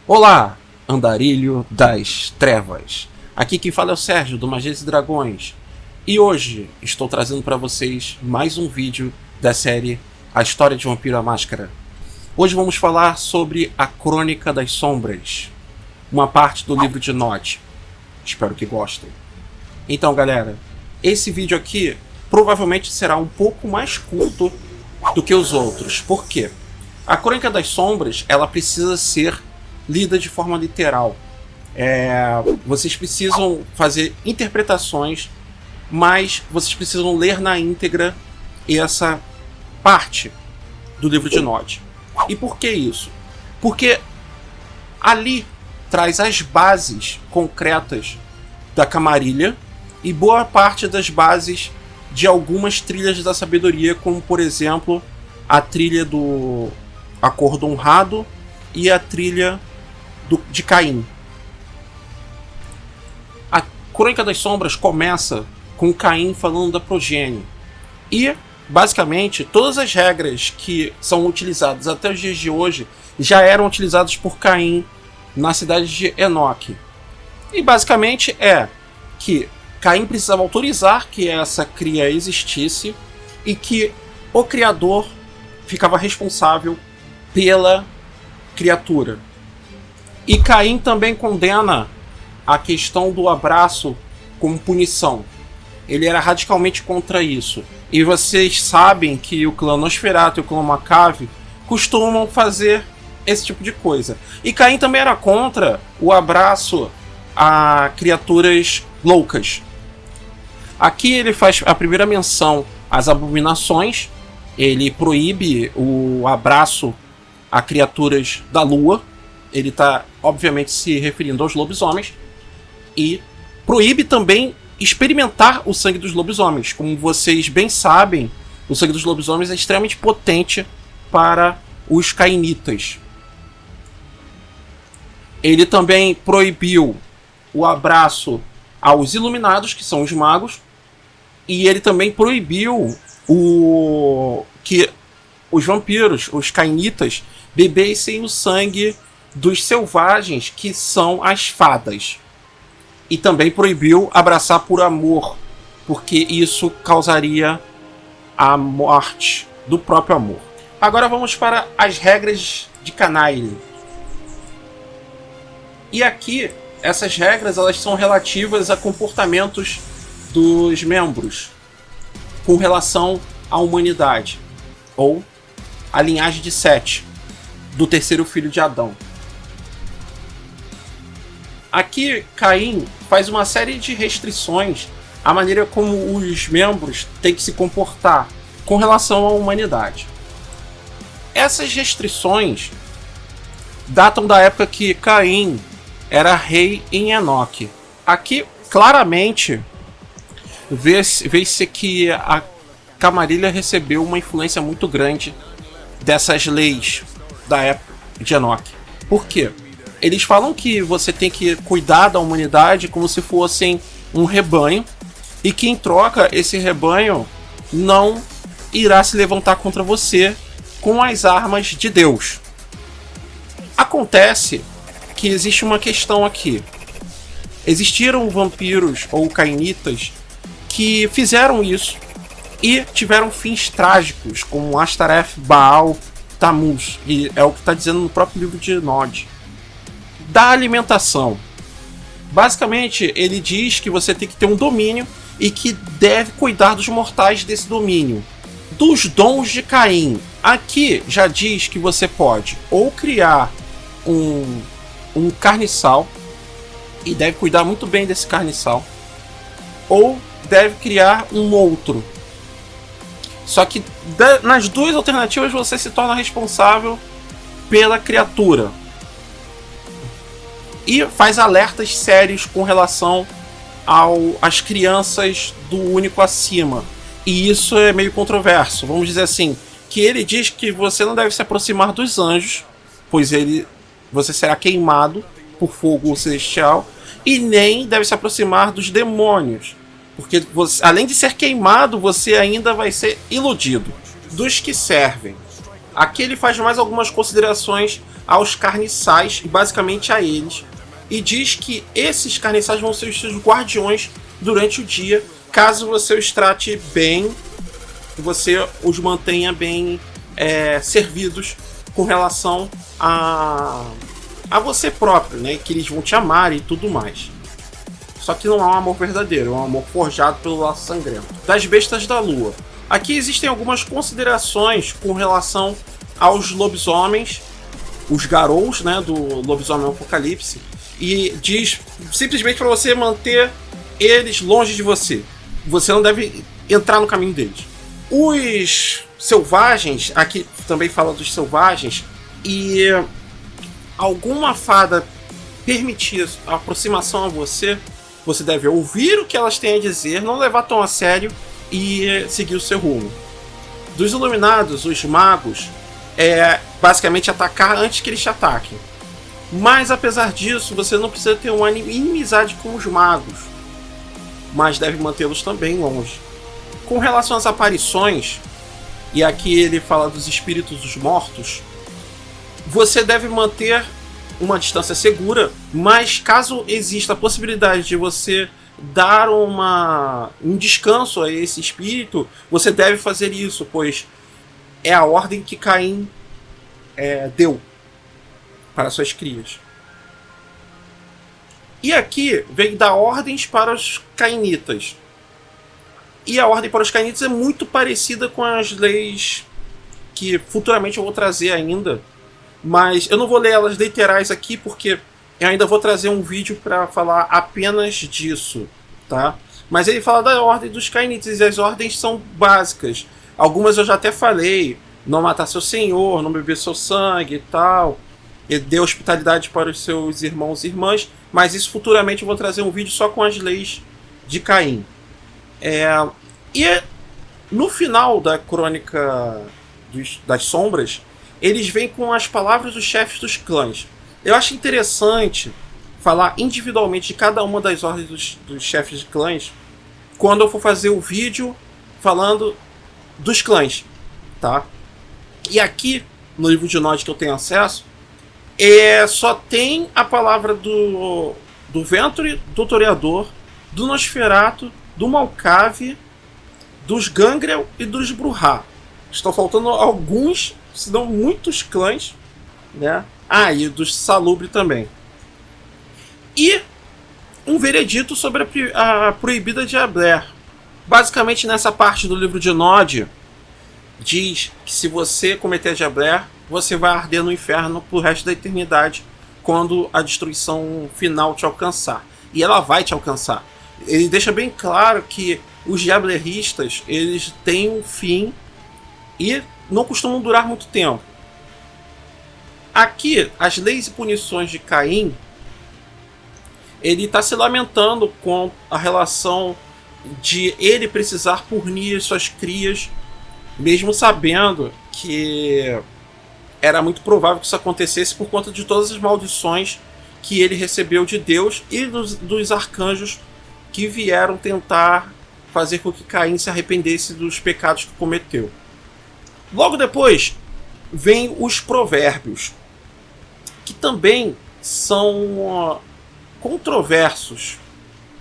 Olá, andarilho das trevas. Aqui quem fala é o Sérgio, do Magias e Dragões. E hoje estou trazendo para vocês mais um vídeo da série A História de Vampiro à Máscara. Hoje vamos falar sobre a Crônica das Sombras, uma parte do livro de Nod. Espero que gostem. Então galera, esse vídeo aqui provavelmente será um pouco mais curto do que os outros. Por quê? A Crônica das Sombras, ela precisa ser lida de forma literal. Vocês precisam fazer interpretações, mas vocês precisam ler na íntegra essa parte do livro de Nod. E por que isso? Porque ali traz as bases concretas da Camarilla e boa parte das bases de algumas trilhas da sabedoria, como por exemplo a trilha do Acordo Honrado e a trilha de Caim. A Crônica das Sombras começa com Caim falando da progênie. E, basicamente, todas as regras que são utilizadas até os dias de hoje já eram utilizadas por Caim na cidade de Enoque. E, basicamente, é que Caim precisava autorizar que essa cria existisse e que o Criador ficava responsável pela criatura. E Caim também condena a questão do abraço como punição. Ele era radicalmente contra isso. E vocês sabem que o clã Nosferatu e o clã Macave costumam fazer esse tipo de coisa. E Caim também era contra o abraço a criaturas loucas. Aqui ele faz a primeira menção às abominações. Ele proíbe o abraço a criaturas da lua. Ele está, obviamente, se referindo aos lobisomens. E proíbe também experimentar o sangue dos lobisomens. Como vocês bem sabem, o sangue dos lobisomens é extremamente potente para os cainitas. Ele também proibiu o abraço aos iluminados, que são os magos. E ele também proibiu que os vampiros, os cainitas, bebessem o sangue dos selvagens, que são as fadas. E também proibiu abraçar por amor, porque isso causaria a morte do próprio amor. Agora vamos para as regras de Canaille. E aqui, essas regras elas são relativas a comportamentos dos membros com relação à humanidade, ou a linhagem de Sete, do terceiro filho de Adão. Aqui, Caim faz uma série de restrições à maneira como os membros têm que se comportar com relação à humanidade. Essas restrições datam da época que Caim era rei em Enoque. Aqui, claramente, vê-se que a Camarilla recebeu uma influência muito grande dessas leis da época de Enoque. Por quê? Eles falam que você tem que cuidar da humanidade como se fossem um rebanho, e que em troca esse rebanho não irá se levantar contra você com as armas de Deus. Acontece que existe uma questão aqui. Existiram vampiros ou cainitas que fizeram isso e tiveram fins trágicos, como Astareth, Baal, Tammuz, e é o que está dizendo no próprio livro de Nod. Da alimentação. Basicamente, ele diz que você tem que ter um domínio e que deve cuidar dos mortais desse domínio. Dos dons de Caim. Aqui já diz que você pode ou criar um carniçal e deve cuidar muito bem desse carniçal, ou deve criar um outro. Só que nas duas alternativas você se torna responsável pela criatura. E faz alertas sérios com relação às crianças do único acima. E isso é meio controverso. Vamos dizer assim, que ele diz que você não deve se aproximar dos anjos, pois você será queimado por fogo celestial, e nem deve se aproximar dos demônios, porque você, além de ser queimado, você ainda vai ser iludido. Dos que servem Aqui ele faz mais algumas considerações aos carniçais, e basicamente a eles, e diz que esses carniçais vão ser os seus guardiões durante o dia, caso você os trate bem, você os mantenha bem servidos com relação a você próprio, né? Que eles vão te amar e tudo mais. Só que não é um amor verdadeiro, é um amor forjado pelo laço sangrento. Das bestas da lua. Aqui existem algumas considerações com relação aos lobisomens, os garous, né, do lobisomem Apocalipse, e diz simplesmente para você manter eles longe de você. Você não deve entrar no caminho deles. Os selvagens, aqui também fala dos selvagens, e alguma fada permitir a aproximação a você, você deve ouvir o que elas têm a dizer, não levar tão a sério e seguir o seu rumo. Dos iluminados, os magos, basicamente atacar antes que eles te ataquem. Mas apesar disso, você não precisa ter uma inimizade com os magos, mas deve mantê-los também longe. Com relação às aparições, e aqui ele fala dos espíritos dos mortos, você deve manter uma distância segura, mas caso exista a possibilidade de você dar um descanso a esse espírito, você deve fazer isso, pois é a ordem que Caim deu para suas crias. E aqui vem dar ordens para os cainitas. E a ordem para os cainitas é muito parecida com as leis que futuramente eu vou trazer ainda, mas eu não vou ler elas literais aqui porque eu ainda vou trazer um vídeo para falar apenas disso, tá? Mas ele fala da ordem dos cainitas e as ordens são básicas. Algumas eu já até falei: não matar seu senhor, não beber seu sangue e tal, e dê hospitalidade para os seus irmãos e irmãs, mas isso futuramente eu vou trazer um vídeo só com as leis de Caim. E no final da crônica das sombras, eles vêm com as palavras dos chefes dos clãs. Eu acho interessante falar individualmente de cada uma das ordens dos chefes de clãs quando eu for fazer o vídeo falando dos clãs, tá? E aqui, no livro de Nod que eu tenho acesso, só tem a palavra do Ventre, do Toreador, do Nosferatu, do Malcave, dos Gangrel e dos Bruhá. Estão faltando alguns, se não muitos clãs, né? E dos Salubre também. E um veredito sobre a proibida de Abler. Basicamente, nessa parte do livro de Nod, diz que se você cometer de Abler, você vai arder no inferno pro resto da eternidade quando a destruição final te alcançar. E ela vai te alcançar. Ele deixa bem claro que os diableristas, eles têm um fim e não costumam durar muito tempo. Aqui, as leis e punições de Caim, ele está se lamentando com a relação de ele precisar punir suas crias, mesmo sabendo que era muito provável que isso acontecesse por conta de todas as maldições que ele recebeu de Deus e dos arcanjos que vieram tentar fazer com que Caim se arrependesse dos pecados que cometeu. Logo depois, vem os provérbios, que também são controversos,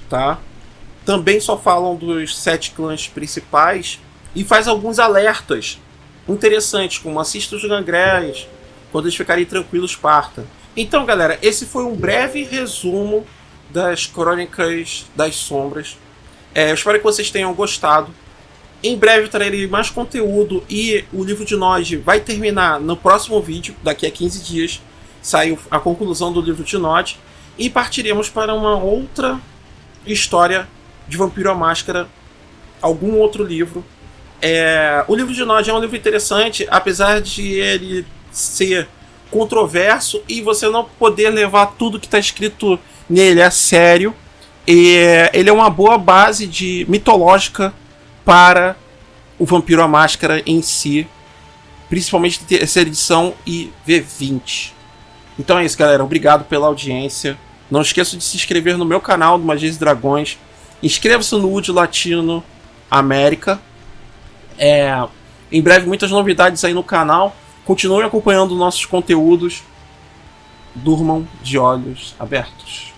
tá? Também só falam dos 7 clãs principais e faz alguns alertas interessantes, como assista os gangréis, quando eles ficarem tranquilos, parta. Então, galera, esse foi um breve resumo das Crônicas das Sombras. Eu espero que vocês tenham gostado. Em breve trarei mais conteúdo e o livro de Nod vai terminar no próximo vídeo, daqui a 15 dias. Saiu a conclusão do livro de Nod e partiremos para uma outra história de Vampiro à Máscara, algum outro livro. O livro de Nod é um livro interessante, apesar de ele ser controverso e você não poder levar tudo que está escrito nele a sério. Ele é uma boa base mitológica para o Vampiro à Máscara em si, principalmente essa edição e V20. Então é isso, galera. Obrigado pela audiência. Não esqueça de se inscrever no meu canal do Magias e Dragões. Inscreva-se no Wood Latino América. Em breve muitas novidades aí no canal. Continuem acompanhando nossos conteúdos. Durmam de olhos abertos.